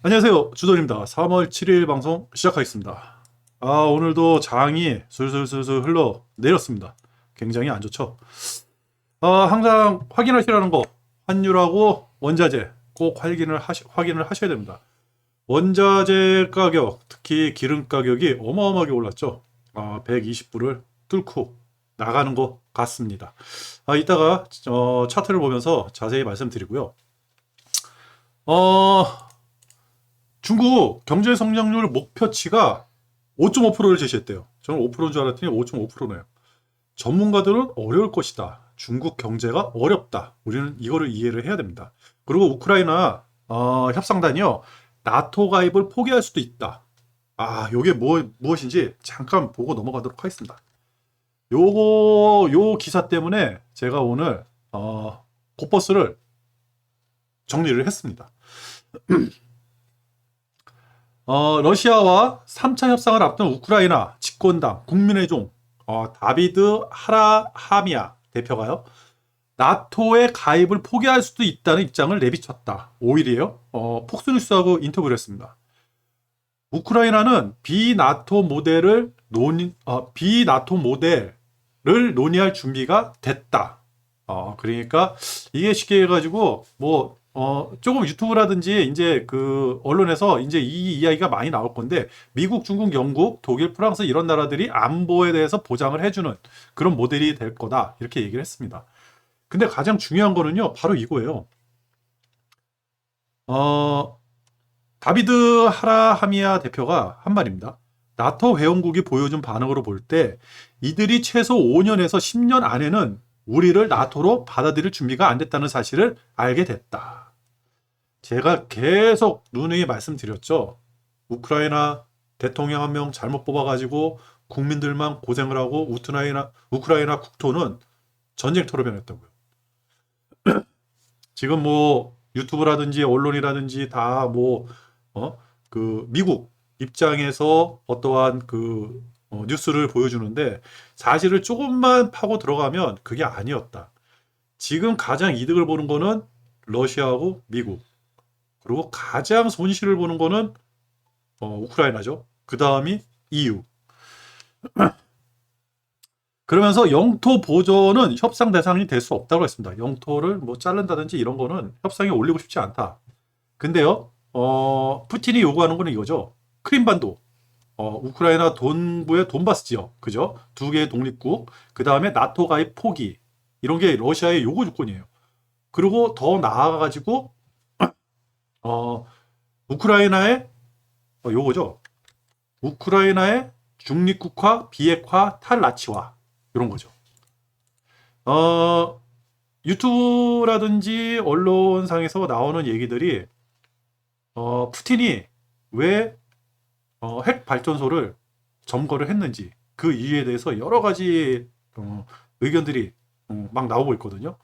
안녕하세요. 주돈입니다. 3월 7일 방송 시작하겠습니다. 오늘도 장이 술술술술 흘러 내렸습니다. 굉장히 안 좋죠. 항상 확인하시라는 거, 환율하고 원자재 꼭 확인을 하셔야 됩니다. 원자재 가격, 특히 기름 가격이 어마어마하게 올랐죠. 120불을 뚫고 나가는 것 같습니다. 이따가 차트를 보면서 자세히 말씀드리고요. 어, 중국 경제 성장률 목표치가 5.5%를 제시했대요. 저는 5%인 줄 알았더니 5.5%네요. 전문가들은 어려울 것이다. 중국 경제가 어렵다. 우리는 이거를 이해를 해야 됩니다. 그리고 우크라이나 협상단이요. 나토 가입을 포기할 수도 있다. 요게 무엇인지 잠깐 보고 넘어가도록 하겠습니다. 요 기사 때문에 제가 오늘 곧버스를 정리를 했습니다. 러시아와 3차 협상을 앞둔 우크라이나 집권당 국민의 종 다비드 하라하미아 대표가요. 나토의 가입을 포기할 수도 있다는 입장을 내비쳤다. 5일이에요. 폭스뉴스하고 인터뷰를 했습니다. 우크라이나는 비나토 모델을 논의할 준비가 됐다. 그러니까 이게 쉽게 해가지고 조금 유튜브라든지 이제 그 언론에서 이제 이 이야기가 많이 나올 건데 미국, 중국, 영국, 독일, 프랑스 이런 나라들이 안보에 대해서 보장을 해주는 그런 모델이 될 거다 이렇게 얘기를 했습니다. 근데 가장 중요한 거는요 바로 이거예요. 다비드 하라하미아 대표가 한 말입니다. 나토 회원국이 보여준 반응으로 볼 때 이들이 최소 5년에서 10년 안에는 우리를 나토로 받아들일 준비가 안 됐다는 사실을 알게 됐다. 제가 계속 누누이 말씀드렸죠. 우크라이나 대통령 한 명 잘못 뽑아가지고 국민들만 고생을 하고 우크라이나 국토는 전쟁터로 변했다고요. 지금 유튜브라든지 언론이라든지 다 미국 입장에서 어떠한 뉴스를 보여주는데 사실을 조금만 파고 들어가면 그게 아니었다. 지금 가장 이득을 보는 거는 러시아하고 미국. 그리고 가장 손실을 보는 거는 우크라이나죠. 그 다음이 EU. 그러면서 영토 보존은 협상 대상이 될 수 없다고 했습니다. 영토를 자른다든지 이런 거는 협상에 올리고 싶지 않다. 근데요, 푸틴이 요구하는 거는 이거죠. 크림반도, 우크라이나 동부의 돈바스 지역, 그죠? 두 개의 독립국, 그 다음에 나토 가입 포기, 이런 게 러시아의 요구 조건이에요. 그리고 더 나아가가지고, 우크라이나의, 요거죠. 우크라이나의 중립국화, 비핵화, 탈나치화, 이런 거죠. 유튜브라든지 언론상에서 나오는 얘기들이, 푸틴이 왜 핵 발전소를 점거를 했는지 그 이유에 대해서 여러 가지 의견들이 막 나오고 있거든요.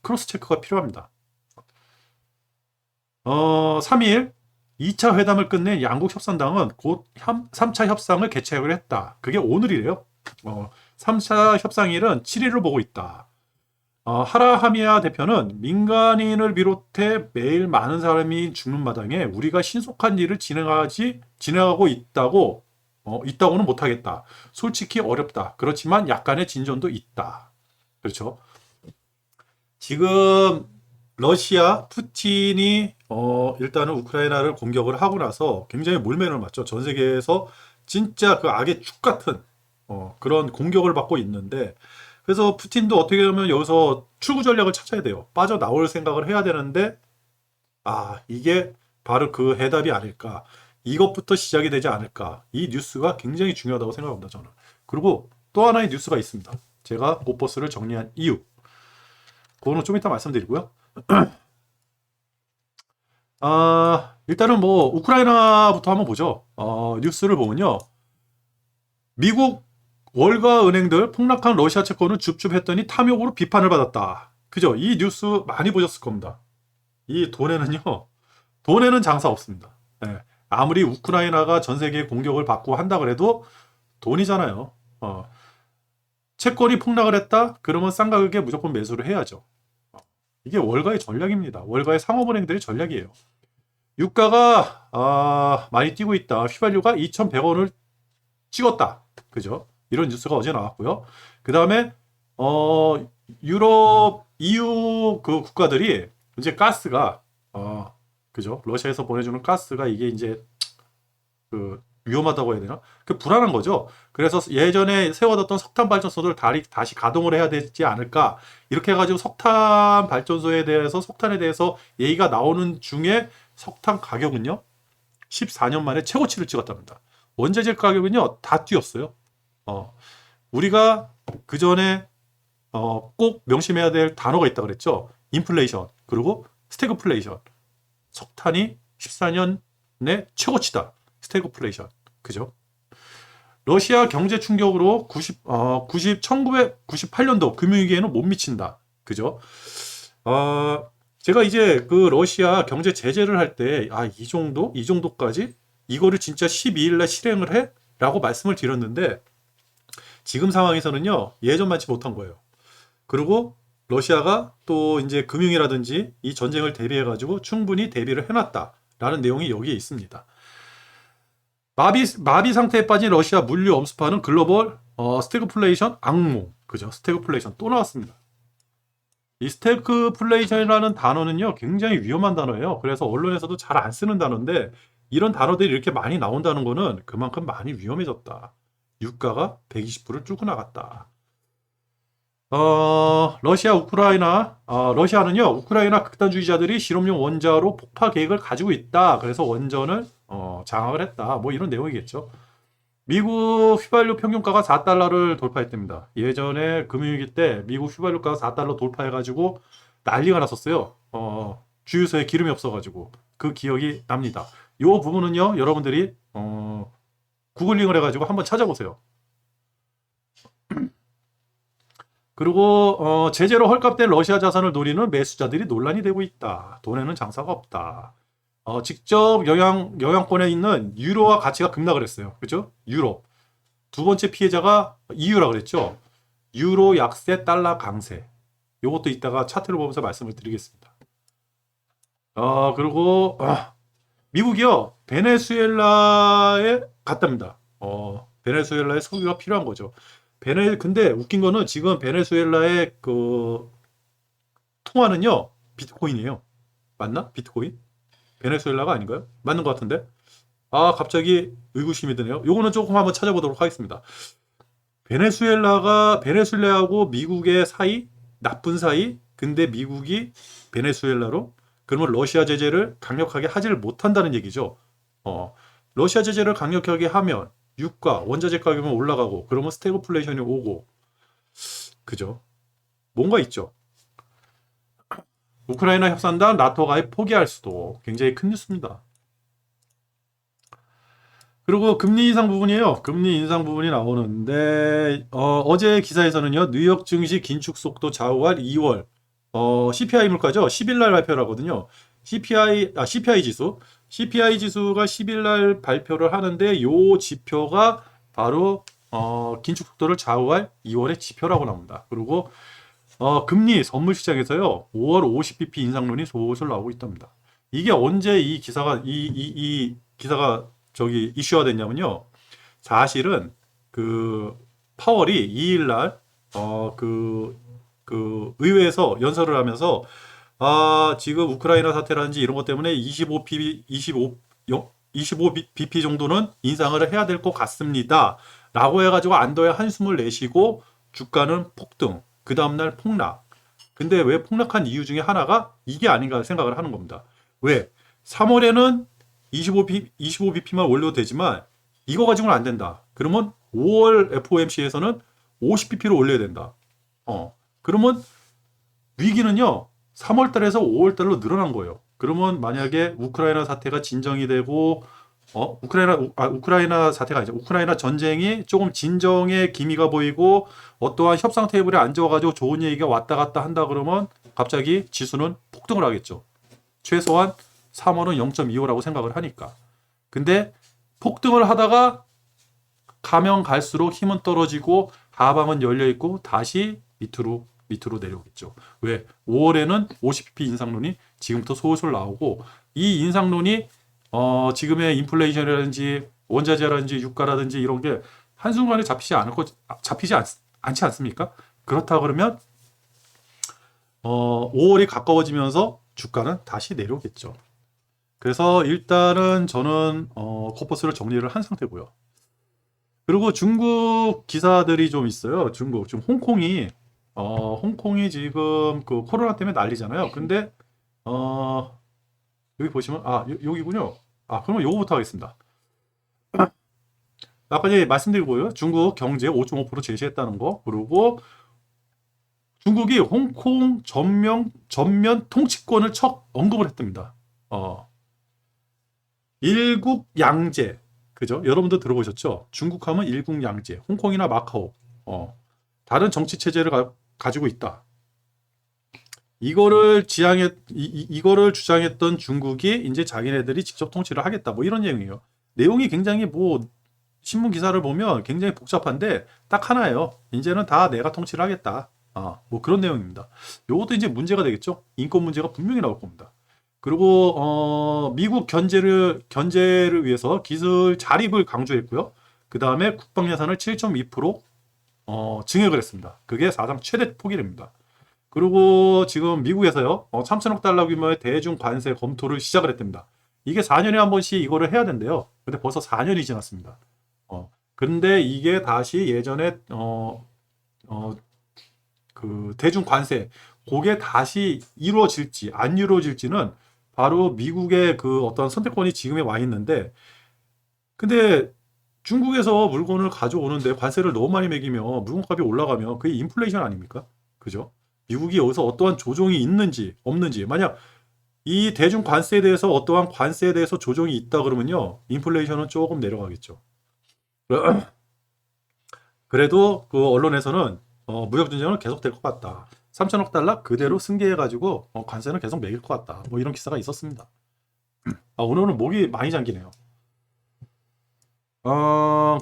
크로스 체크가 필요합니다. 3일 2차 회담을 끝낸 양국 협상당은 곧 3차 협상을 개최하기로 했다. 그게 오늘이래요. 3차 협상일은 7일로 보고 있다. 하라하미아 대표는 민간인을 비롯해 매일 많은 사람이 죽는 마당에 우리가 신속한 일을 진행하고 있다고는 못하겠다. 솔직히 어렵다. 그렇지만 약간의 진전도 있다. 그렇죠. 지금 러시아 푸틴이 일단은 우크라이나를 공격을 하고 나서 굉장히 몰매를 맞죠. 전 세계에서 진짜 그 악의 축 같은 그런 공격을 받고 있는데 그래서 푸틴도 어떻게 보면 여기서 출구 전략을 찾아야 돼요. 빠져나올 생각을 해야 되는데 이게 바로 그 해답이 아닐까. 이것부터 시작이 되지 않을까. 이 뉴스가 굉장히 중요하다고 생각합니다. 저는. 그리고 또 하나의 뉴스가 있습니다. 제가 곧버스를 정리한 이유. 그거는 좀 이따 말씀드리고요. 일단은 우크라이나부터 한번 보죠. 뉴스를 보면요. 미국 월가 은행들 폭락한 러시아 채권을 줍줍했더니 탐욕으로 비판을 받았다. 그죠? 이 뉴스 많이 보셨을 겁니다. 이 돈에는 장사 없습니다. 네. 아무리 우크라이나가 전 세계에 공격을 받고 한다 그래도 돈이잖아요. 채권이 폭락을 했다? 그러면 싼 가격에 무조건 매수를 해야죠. 이게 월가의 전략입니다. 월가의 상업은행들의 전략이에요. 유가가 많이 뛰고 있다. 휘발유가 2,100원을 찍었다. 그죠? 이런 뉴스가 어제 나왔고요. 그 다음에 유럽 EU 그 국가들이 이제 가스가 그죠? 러시아에서 보내주는 가스가 이게 이제 그 위험하다고 해야 되나? 그 불안한 거죠. 그래서 예전에 세워뒀던 석탄 발전소들 다시 가동을 해야 되지 않을까? 이렇게 해가지고 석탄 발전소에 대해서 석탄에 대해서 얘기가 나오는 중에 석탄 가격은요 14년 만에 최고치를 찍었답니다. 원자재 가격은요 다 뛰었어요. 우리가 그 전에 꼭 명심해야 될 단어가 있다 그랬죠. 인플레이션 그리고 스태그플레이션. 석탄이 14년의 최고치다. 스태그플레이션. 그죠? 러시아 경제 충격으로 1998년도 금융위기에는 못 미친다. 그죠? 제가 이제 그 러시아 경제 제재를 할 때, 이 정도까지? 이거를 진짜 12일 날 실행을 해? 라고 말씀을 드렸는데, 지금 상황에서는요, 예전만치 못한 거예요. 그리고 러시아가 또 이제 금융이라든지 이 전쟁을 대비해가지고 충분히 대비를 해놨다라는 내용이 여기에 있습니다. 마비 상태에 빠진 러시아 물류 엄습하는 글로벌 스태그플레이션 악몽. 그죠? 스태그플레이션 또 나왔습니다. 이 스태그플레이션이라는 단어는요, 굉장히 위험한 단어예요. 그래서 언론에서도 잘 안 쓰는 단어인데, 이런 단어들이 이렇게 많이 나온다는 거는 그만큼 많이 위험해졌다. 유가가 120%를 뚫고 나갔다. 러시아는요, 우크라이나 극단주의자들이 실험용 원자로 폭파 계획을 가지고 있다. 그래서 원전을 장악을 했다. 뭐 이런 내용이겠죠. 미국 휘발유 평균가가 4달러를 돌파했답니다. 예전에 금융위기 때 미국 휘발유가가 4달러 돌파해가지고 난리가 났었어요. 주유소에 기름이 없어가지고 그 기억이 납니다. 이 부분은요, 여러분들이 구글링을 해가지고 한번 찾아보세요. 그리고 제재로 헐값된 러시아 자산을 노리는 매수자들이 논란이 되고 있다. 돈에는 장사가 없다. 직접 영향권에 있는 유로화 가치가 급락을 했어요. 그죠? 유로. 두 번째 피해자가 EU라 그랬죠. 유로 약세, 달러 강세. 요것도 이따가 차트를 보면서 말씀을 드리겠습니다. 그리고 미국이요. 베네수엘라에 갔답니다. 베네수엘라에 석유가 필요한 거죠. 근데 웃긴 거는 지금 베네수엘라의 그 통화는요. 비트코인이에요. 맞나? 비트코인? 베네수엘라가 아닌가요? 맞는 것 같은데? 갑자기 의구심이 드네요. 요거는 조금 한번 찾아보도록 하겠습니다. 베네수엘라하고 미국의 사이? 나쁜 사이? 근데 미국이 베네수엘라로? 그러면 러시아 제재를 강력하게 하지를 못한다는 얘기죠. 러시아 제재를 강력하게 하면 유가, 원자재 가격은 올라가고 그러면 스태그플레이션이 오고 그죠? 뭔가 있죠. 우크라이나 협상단 나토 가입 포기할 수도 굉장히 큰 뉴스입니다. 그리고 금리 인상 부분이에요. 금리 인상 부분이 나오는데 어제 기사에서는요. 뉴욕 증시 긴축 속도 좌우할 2월 CPI 물가죠. 10일 날 발표를 하거든요. CPI 지수. CPI 지수가 10일 날 발표를 하는데 요 지표가 바로 긴축 속도를 좌우할 2월의 지표라고 나옵니다. 그리고 금리 선물 시장에서요. 5월 50bp 인상론이 솔솔 나오고 있답니다. 이게 언제 이 기사가 저기 이슈화 됐냐면요. 사실은 그 파월이 2일 날 그 의회에서 연설을 하면서 지금 우크라이나 사태라든지 이런 것 때문에 25bp 정도는 인상을 해야 될 것 같습니다. 라고 해가지고 안도의 한숨을 내쉬고 주가는 폭등, 그 다음날 폭락. 근데 왜 폭락한 이유 중에 하나가 이게 아닌가 생각을 하는 겁니다. 왜? 3월에는 25bp만 올려도 되지만 이거 가지고는 안 된다. 그러면 5월 FOMC에서는 50bp로 올려야 된다. 그러면 위기는요. 3월 달에서 5월 달로 늘어난 거예요. 그러면 만약에 우크라이나 사태가 진정이 되고 우크라이나 사태가 아니죠. 우크라이나 전쟁이 조금 진정의 기미가 보이고 어떠한 협상 테이블에 앉아가지고 좋은 얘기가 왔다 갔다 한다 그러면 갑자기 지수는 폭등을 하겠죠. 최소한 3월은 0.25라고 생각을 하니까. 근데 폭등을 하다가 가면 갈수록 힘은 떨어지고 하방은 열려 있고 다시 밑으로 내려오겠죠. 왜? 5월에는 50bp 인상론이 지금부터 솔솔 나오고 이 인상론이 지금의 인플레이션이라든지 원자재라든지 유가라든지 이런 게 한순간에 잡히지 않지 않습니까? 그렇다 그러면 5월이 가까워지면서 주가는 다시 내려오겠죠. 그래서 일단은 저는 코퍼스를 정리를 한 상태고요. 그리고 중국 기사들이 좀 있어요. 지금 홍콩이 지금 그 코로나 때문에 난리잖아요. 근데 여기 보시면 여기군요. 그러면 요거부터 하겠습니다. 아까 전에 말씀드리고요. 중국 경제 5.5% 제시했다는 거. 그리고 중국이 홍콩 전면 통치권을 척 언급을 했답니다. 일국양제. 그죠? 여러분도 들어보셨죠? 중국하면 일국양제. 홍콩이나 마카오. 다른 정치 체제를 가지고 있다. 이거를 주장했던 중국이 이제 자기네들이 직접 통치를 하겠다. 뭐 이런 내용이에요. 내용이 굉장히 신문 기사를 보면 굉장히 복잡한데 딱 하나예요. 이제는 다 내가 통치를 하겠다. 뭐 그런 내용입니다. 요것도 이제 문제가 되겠죠. 인권 문제가 분명히 나올 겁니다. 그리고 미국 견제를 위해서 기술 자립을 강조했고요. 그 다음에 국방 예산을 7.2% 증액을 했습니다. 그게 사상 최대 폭이랍니다. 그리고 지금 미국에서요 3천억 달러 규모의 대중 관세 검토를 시작을 했답니다. 이게 4년에 한 번씩 이거를 해야 된대요. 근데 벌써 4년이 지났습니다. 근데 이게 다시 예전에 그 대중 관세 그게 다시 이루어질지 안 이루어질지는 바로 미국의 그 어떤 선택권이 지금에 와 있는데, 근데 중국에서 물건을 가져오는데 관세를 너무 많이 매기면 물건값이 올라가면 그게 인플레이션 아닙니까? 그죠? 미국이 여기서 어떠한 조정이 있는지 없는지, 만약 이 대중 관세에 대해서 어떠한 관세에 대해서 조정이 있다 그러면요 인플레이션은 조금 내려가겠죠. 그래도 그 언론에서는 무역 전쟁은 계속 될 것 같다. 3천억 달러 그대로 승계해가지고 관세는 계속 매길 것 같다. 뭐 이런 기사가 있었습니다. 오늘은 목이 많이 잠기네요.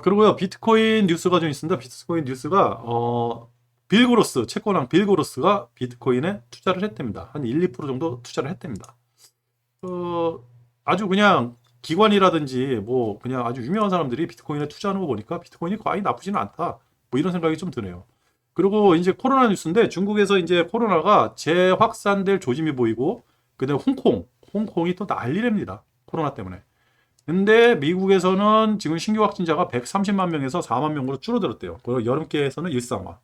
그리고요 비트코인 뉴스가 좀 있습니다. 비트코인 뉴스가 채권왕 빌 고로스가 비트코인에 투자를 했답니다. 한 1, 2% 정도 투자를 했답니다. 아주 그냥 기관이라든지 뭐 그냥 아주 유명한 사람들이 비트코인에 투자하는 거 보니까 비트코인이 거의 나쁘지는 않다. 뭐 이런 생각이 좀 드네요. 그리고 이제 코로나 뉴스인데 중국에서 이제 코로나가 재확산될 조짐이 보이고, 그다음에 홍콩이 또 난리랍니다. 코로나 때문에. 근데 미국에서는 지금 신규 확진자가 130만 명에서 4만 명으로 줄어들었대요. 그리고 여름께에서는 일상화.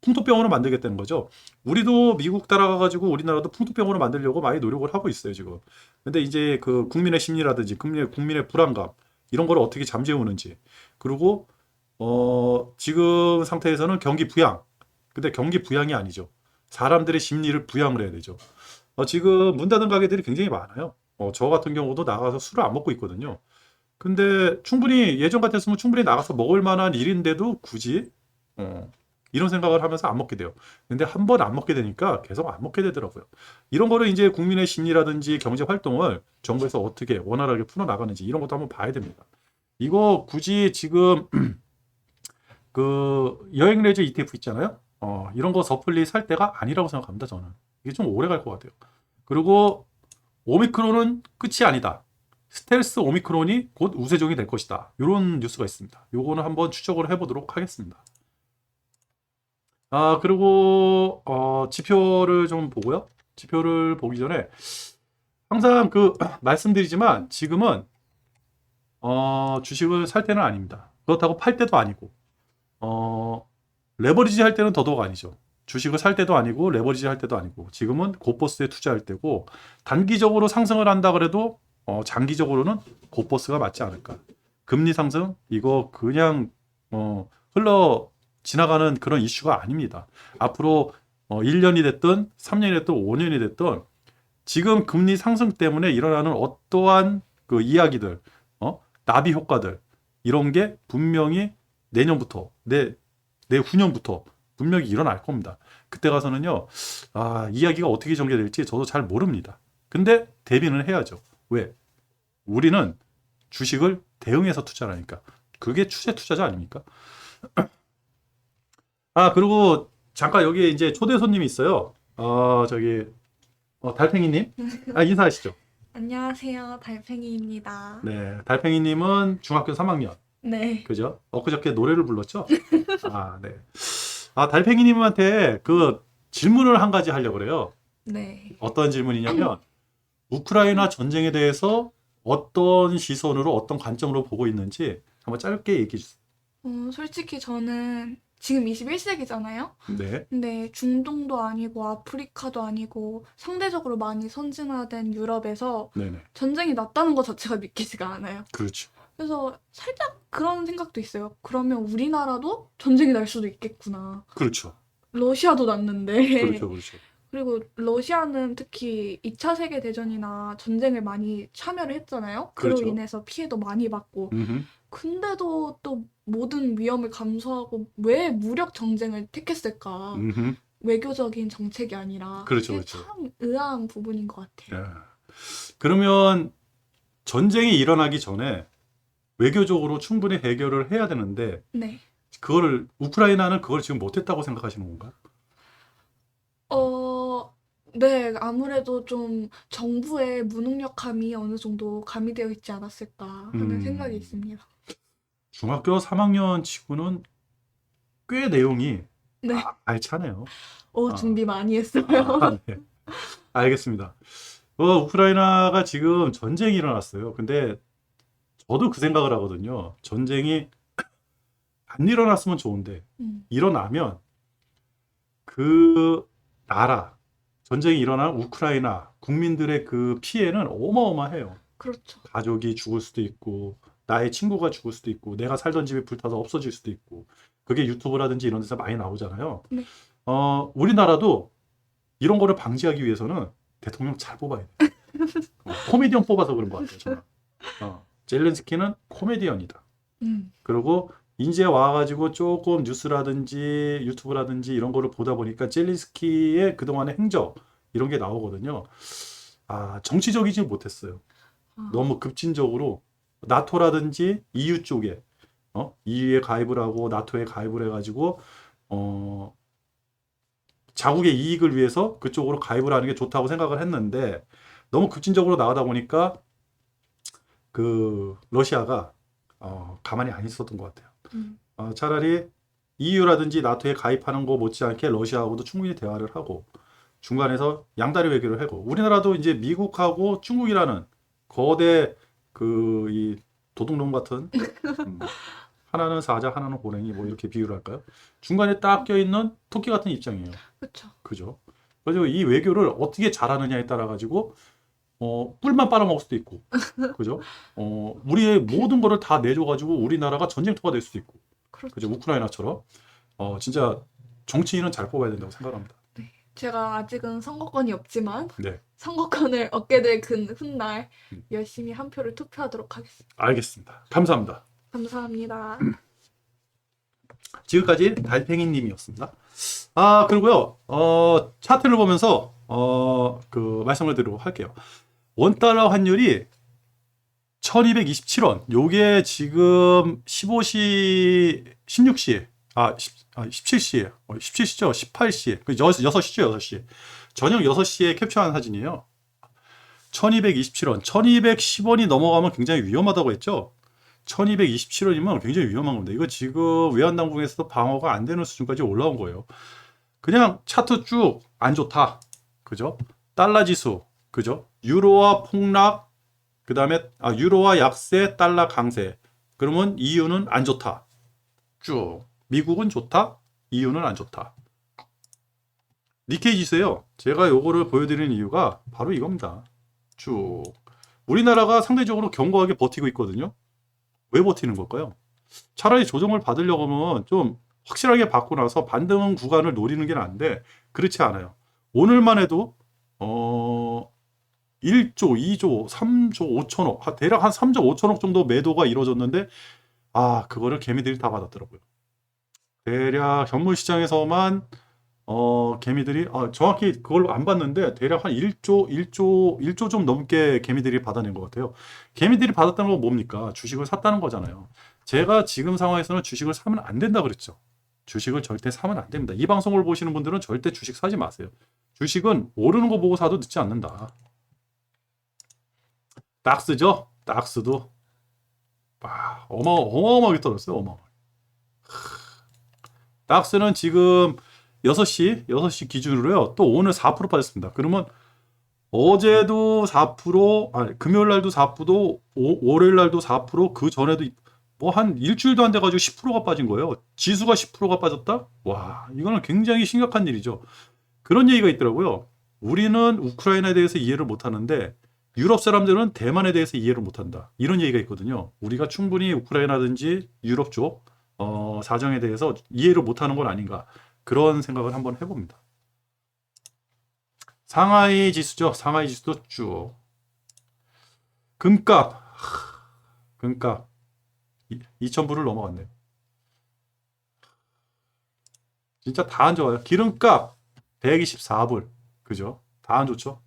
풍토병으로 만들겠다는 거죠. 우리도 미국 따라가가지고 우리나라도 풍토병으로 만들려고 많이 노력을 하고 있어요, 지금. 근데 이제 그 국민의 심리라든지 국민의 불안감, 이런 걸 어떻게 잠재우는지. 그리고, 지금 상태에서는 경기 부양. 근데 경기 부양이 아니죠. 사람들의 심리를 부양을 해야 되죠. 지금 문 닫은 가게들이 굉장히 많아요. 저 같은 경우도 나가서 술을 안 먹고 있거든요. 근데 충분히 예전 같았으면 충분히 나가서 먹을 만한 일인데도 굳이 이런 생각을 하면서 안 먹게 돼요. 근데 한 번 안 먹게 되니까 계속 안 먹게 되더라고요. 이런 거를 이제 국민의 심리라든지 경제 활동을 정부에서 어떻게 원활하게 풀어나가는지 이런 것도 한번 봐야 됩니다. 이거 굳이 지금 그 여행 레저 ETF 있잖아요. 이런 거 섣불리 살 때가 아니라고 생각합니다, 저는. 이게 좀 오래 갈 것 같아요. 그리고 오미크론은 끝이 아니다. 스텔스 오미크론이 곧 우세종이 될 것이다. 이런 뉴스가 있습니다. 요거는 한번 추적을 해보도록 하겠습니다. 그리고 지표를 좀 보고요. 지표를 보기 전에 항상 말씀드리지만 지금은 주식을 살 때는 아닙니다. 그렇다고 팔 때도 아니고 레버리지 할 때는 더더욱 아니죠. 주식을 살 때도 아니고 레버리지 할 때도 아니고 지금은 고버스에 투자할 때고, 단기적으로 상승을 한다 그래도 장기적으로는 고버스가 맞지 않을까. 금리 상승 이거 그냥 흘러 지나가는 그런 이슈가 아닙니다. 앞으로 1년이 됐든 3년이 됐든 5년이 됐든 지금 금리 상승 때문에 일어나는 어떠한 그 이야기들, 나비 효과들 이런 게 분명히 내년부터 내후년부터 분명히 일어날 겁니다. 그때 가서는요, 이야기가 어떻게 전개될지 저도 잘 모릅니다. 근데 대비는 해야죠. 왜? 우리는 주식을 대응해서 투자하니까. 그게 추세 투자자 아닙니까? 그리고 잠깐 여기에 이제 초대 손님이 있어요. 달팽이님. 인사하시죠. 안녕하세요. 달팽이입니다. 네, 달팽이님은 중학교 3학년, 네. 그죠? 엊그저께 노래를 불렀죠? 아, 네. 아, 달팽이님한테 그 질문을 한 가지 하려고 그래요. 네. 어떤 질문이냐면, 우크라이나 전쟁에 대해서 어떤 시선으로, 어떤 관점으로 보고 있는지 한번 짧게 얘기해 주세요. 솔직히 저는 지금 21세기잖아요? 네, 근데 중동도 아니고 아프리카도 아니고 상대적으로 많이 선진화된 유럽에서 네네. 전쟁이 났다는 것 자체가 믿기지가 않아요. 그렇죠. 그래서 살짝 그런 생각도 있어요. 그러면 우리나라도 전쟁이 날 수도 있겠구나. 그렇죠. 러시아도 났는데. 그렇죠. 그렇죠. 그리고 러시아는 특히 2차 세계대전이나 전쟁을 많이 참여를 했잖아요. 그로 그렇죠. 인해서 피해도 많이 받고. 음흠, 근데도 또 모든 위험을 감수하고 왜 무력 전쟁을 택했을까? 음흠. 외교적인 정책이 아니라. 그렇죠. 그게 그렇죠. 참 의아한 부분인 것 같아요. 예. 그러면 전쟁이 일어나기 전에 외교적으로 충분히 해결을 해야 되는데, 네. 그거를, 우크라이나는 그걸 지금 못했다고 생각하시는 건가요? 어, 네. 아무래도 좀 정부의 무능력함이 어느 정도 가미되어 있지 않았을까 하는 생각이 음, 있습니다. 중학교 3학년 치고는 꽤 내용이 네. 알차네요. 아, 준비 많이 했어요. 네. 알겠습니다. 우크라이나가 지금 전쟁이 일어났어요. 근데 저도 그 생각을 하거든요. 전쟁이 안 일어났으면 좋은데, 음, 일어나면 그 나라, 전쟁이 일어난 우크라이나 국민들의 그 피해는 어마어마해요. 그렇죠. 가족이 죽을 수도 있고, 나의 친구가 죽을 수도 있고, 내가 살던 집이 불타서 없어질 수도 있고, 그게 유튜브라든지 이런 데서 많이 나오잖아요. 네. 우리나라도 이런 거를 방지하기 위해서는 대통령 잘 뽑아야 돼요. 코미디언 뽑아서 그런 것 같아요, 저는. 젤렌스키는 코미디언이다. 음, 그리고 이제 와가지고 조금 뉴스라든지 유튜브라든지 이런 거를 보다 보니까 젤렌스키의 그동안의 행적 이런 게 나오거든요. 아, 정치적이지 못했어요. 아, 너무 급진적으로 나토라든지 EU 쪽에 EU에 가입을 하고 나토에 가입을 해가지고 어, 자국의 이익을 위해서 그쪽으로 가입을 하는 게 좋다고 생각을 했는데 너무 급진적으로 나가다 보니까 그 러시아가 가만히 안 있었던 것 같아요. 음, 차라리 EU라든지 나토에 가입하는 거 못지않게 러시아하고도 충분히 대화를 하고 중간에서 양다리 외교를 하고 우리나라도 이제 미국하고 중국이라는 거대 그 이 도둑놈 같은 음, 하나는 사자 하나는 호랭이 뭐 이렇게 비유를 할까요? 중간에 딱 껴있는 토끼 같은 입장이에요. 그쵸. 그죠? 그래서 이 외교를 어떻게 잘하느냐에 따라 가지고 꿀만 빨아먹을 수도 있고, 그죠? 우리의 모든 거를 다 내줘가지고 우리나라가 전쟁터가 될 수도 있고, 그죠? 그렇죠. 우크라이나처럼 진짜 정치인은 잘 뽑아야 된다고 생각합니다. 네. 제가 아직은 선거권이 없지만 네, 선거권을 얻게 될 그 훗날 음, 열심히 한 표를 투표하도록 하겠습니다. 알겠습니다. 감사합니다. 감사합니다. 지금까지 달팽이님이었습니다. 그리고요, 차트를 보면서 그 말씀을 드리도록 할게요. 원달러 환율이 1227원. 요게 지금 15시, 16시, 17시에, 17시죠? 18시에. 6시죠, 6시. 저녁 6시에 캡처한 사진이에요. 1227원. 1210원이 넘어가면 굉장히 위험하다고 했죠? 1227원이면 굉장히 위험한 겁니다. 이거 지금 외환당국에서도 방어가 안 되는 수준까지 올라온 거예요. 그냥 차트 쭉 안 좋다. 그죠? 달러 지수. 그죠? 유로화 폭락, 그 다음에 유로화 약세, 달러 강세. 그러면 EU는 안 좋다. 쭉. 미국은 좋다. EU는 안 좋다. 니케이 지수예요. 제가 요거를 보여드리는 이유가 바로 이겁니다. 쭉. 우리나라가 상대적으로 견고하게 버티고 있거든요. 왜 버티는 걸까요? 차라리 조정을 받으려고 하면 좀 확실하게 받고 나서 반등 구간을 노리는 게 나은데 그렇지 않아요. 오늘만 해도 1조, 2조, 3조 5천억, 대략 한 3조 5천억 정도 매도가 이루어졌는데, 그거를 개미들이 다 받았더라고요. 대략 현물 시장에서만, 개미들이, 정확히 그걸 안 봤는데, 대략 한 1조 좀 넘게 개미들이 받아낸 것 같아요. 개미들이 받았다는 건 뭡니까? 주식을 샀다는 거잖아요. 제가 지금 상황에서는 주식을 사면 안 된다 그랬죠. 주식을 절대 사면 안 됩니다. 이 방송을 보시는 분들은 절대 주식 사지 마세요. 주식은 오르는 거 보고 사도 늦지 않는다. 닥스죠. 닥스도 어마어마하게 떨어졌어요. 어마어마하게. 닥스는 지금 6시 기준으로요. 또 오늘 4% 빠졌습니다. 그러면 어제도 4%, 아니, 금요일 날도 4%, 월요일 날도 4%, 그 전에도 뭐 한 일주일도 안 돼가지고 10%가 빠진 거예요. 지수가 10%가 빠졌다? 와, 이거는 굉장히 심각한 일이죠. 그런 얘기가 있더라고요. 우리는 우크라이나에 대해서 이해를 못 하는데 유럽 사람들은 대만에 대해서 이해를 못 한다. 이런 얘기가 있거든요. 우리가 충분히 우크라이나든지 유럽 쪽 사정에 대해서 이해를 못 하는 건 아닌가. 그런 생각을 한번 해봅니다. 상하이 지수죠. 상하이 지수도 쭉. 금값. 금값. 2,000불을 넘어갔네요. 진짜 다 안 좋아요. 기름값 124불. 그죠? 다 안 좋죠?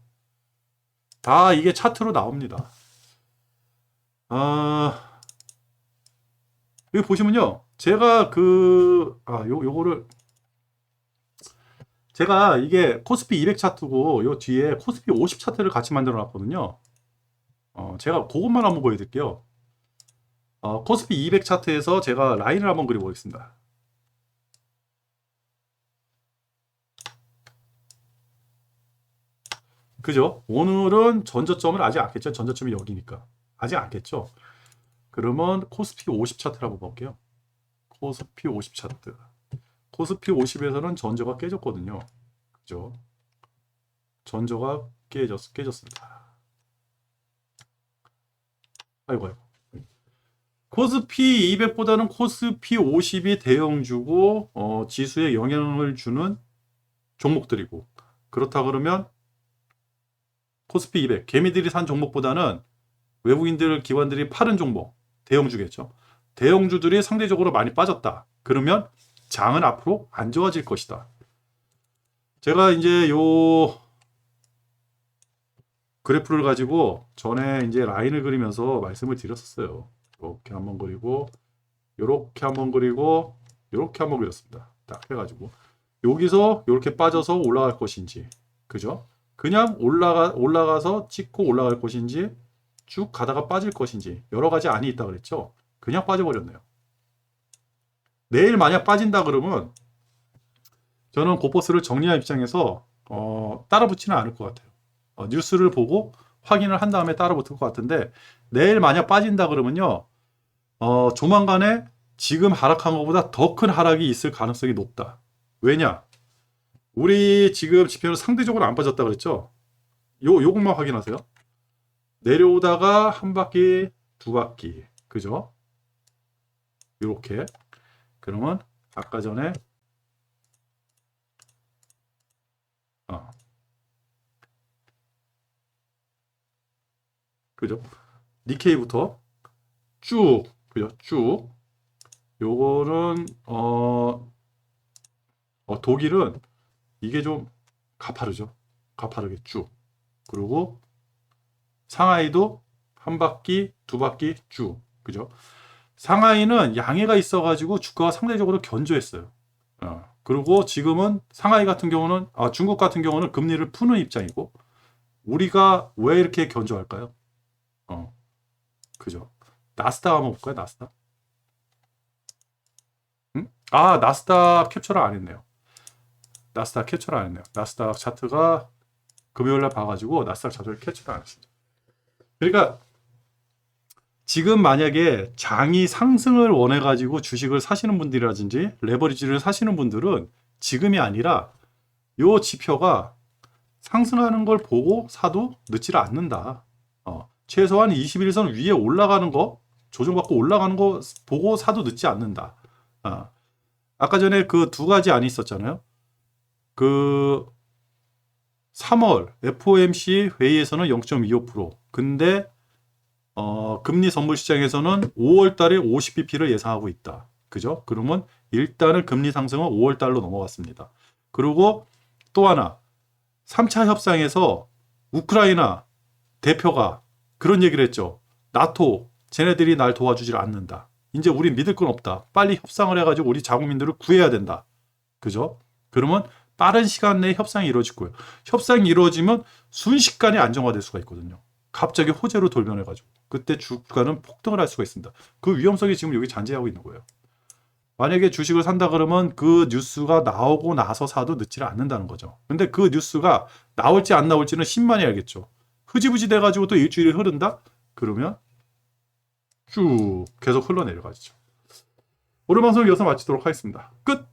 다 이게 차트로 나옵니다. 여기 보시면요. 제가 요거를 제가 이게 코스피 200 차트고 요 뒤에 코스피 50 차트를 같이 만들어 놨거든요. 제가 그것만 한번 보여드릴게요. 코스피 200 차트에서 제가 라인을 한번 그려보겠습니다. 그죠? 오늘은 전저점을 아직 안 깼죠. 전저점이 여기니까. 아직 안 깼죠. 그러면 코스피 50 차트를 한번 볼게요. 코스피 50 차트. 코스피 50에서는 전저가 깨졌거든요. 그죠? 전저가 깨졌습니다. 아이고. 코스피 200보다는 코스피 50이 대형주고 지수에 영향을 주는 종목들이고, 그렇다 그러면 코스피 200 개미들이 산 종목보다는 외국인들 기관들이 파는 종목 대형주겠죠. 대형주들이 상대적으로 많이 빠졌다. 그러면 장은 앞으로 안 좋아질 것이다. 제가 이제 요 그래프를 가지고 전에 이제 라인을 그리면서 말씀을 드렸었어요. 이렇게 한번 그리고 이렇게 한번 그리고 이렇게 한번 그렸습니다. 딱 해가지고 여기서 이렇게 빠져서 올라갈 것인지, 그죠? 그냥 올라가서 찍고 올라갈 것인지, 쭉 가다가 빠질 것인지, 여러 가지 안이 있다 그랬죠. 그냥 빠져버렸네요. 내일 만약 빠진다 그러면 저는 고퍼스를 정리할 입장에서 따라 붙지는 않을 것 같아요. 뉴스를 보고 확인을 한 다음에 따라 붙을 것 같은데, 내일 만약 빠진다 그러면요, 조만간에 지금 하락한 것보다 더 큰 하락이 있을 가능성이 높다. 왜냐? 우리 지금 지표는 상대적으로 안 빠졌다 그랬죠? 요것만 확인하세요. 내려오다가 한 바퀴, 두 바퀴. 그죠? 요렇게. 그러면 아까 전에 그죠? 니케이부터 쭉, 그죠? 쭉. 요거는 독일은 이게 좀 가파르죠. 가파르게 쭉. 그리고 상하이도 한 바퀴, 두 바퀴 쭉. 그죠? 상하이는 양해가 있어가지고 주가가 상대적으로 견조했어요. 그리고 지금은 상하이 같은 경우는, 중국 같은 경우는 금리를 푸는 입장이고, 우리가 왜 이렇게 견조할까요? 그죠? 나스닥 한번 볼까요? 나스닥. 나스닥 캡처를 안 했네요. 나스닥 캡처를 안 했네요. 나스닥 차트가 금요일날 봐가지고 나스닥 차트를 캡처를 안 했습니다. 그러니까 지금 만약에 장이 상승을 원해가지고 주식을 사시는 분들이라든지 레버리지를 사시는 분들은 지금이 아니라 요 지표가 상승하는 걸 보고 사도 늦지를 않는다. 최소한 21선 위에 올라가는 거, 조정받고 올라가는 거 보고 사도 늦지 않는다. 아까 전에 그 두 가지 안이 있었잖아요. 그 3월 FOMC 회의에서는 0.25%. 근데 금리 선물 시장에서는 5월 달에 50bp를 예상하고 있다. 그죠? 그러면 일단은 금리 상승은 5월 달로 넘어갔습니다. 그리고 또 하나, 3차 협상에서 우크라이나 대표가 그런 얘기를 했죠. 나토, 쟤네들이 날 도와주질 않는다. 이제 우리 믿을 건 없다. 빨리 협상을 해가지고 우리 자국민들을 구해야 된다. 그죠? 그러면 빠른 시간 내에 협상이 이루어질 거예요. 협상이 이루어지면 순식간에 안정화될 수가 있거든요. 갑자기 호재로 돌변해가지고 그때 주가는 폭등을 할 수가 있습니다. 그 위험성이 지금 여기 잔재하고 있는 거예요. 만약에 주식을 산다 그러면 그 뉴스가 나오고 나서 사도 늦지를 않는다는 거죠. 근데 그 뉴스가 나올지 안 나올지는 신만이 알겠죠. 흐지부지 돼가지고 또 일주일이 흐른다? 그러면 쭉 계속 흘러내려가죠. 오늘 방송 여기서 마치도록 하겠습니다. 끝!